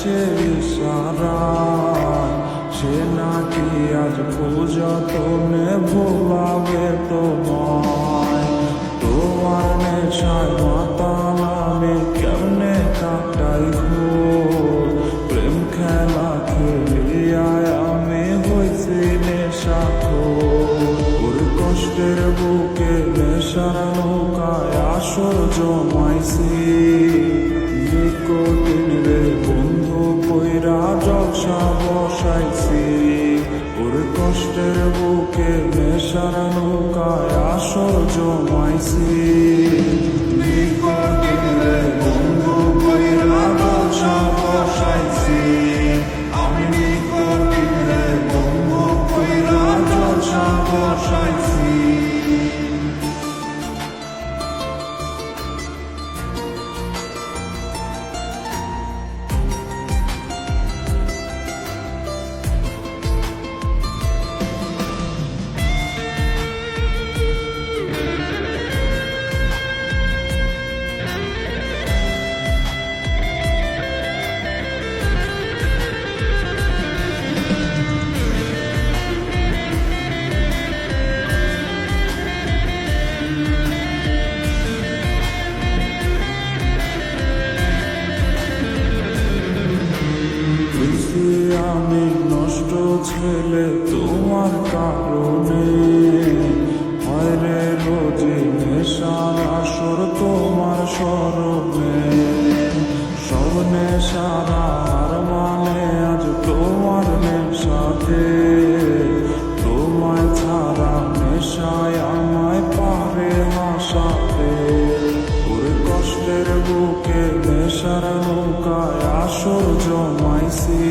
সে ইশারায় সে নাকি আজ পূজাতনে ভোলাবে তোমায়। তোমার নেশায় মাতাল আমি কেমনে কাটাই ঘোর, প্রেম খেলা খেলিয়ায় আমি হইছি নেশাখোর। ওর কষ্টের বুকে নেশার নৌকায় আসর জমাইছি, নিকটিন রে বন্ধু কইরা জলসা বসাইছি। ওর কষ্টের বুকে নেশার নৌকায় আসর জমাইছি, নিকটিন রে বন্ধু কইরা জলসা বসাইছি। আমি নিকটিন রে বন্ধু কইরা জলসা বসাইছি। আমি নষ্ট ছেলে তোমার কারণে, হয় রে রোজে নেশার আসর তোমার স্মরণে। সব নেশার হার মানে আজ তোমার নেশাতে, তোমায় ছাড়া নেশায় আমায় পারে হাসাতে। ওর কষ্টের বুকে নেশার নৌকায় আসর জমাইছি।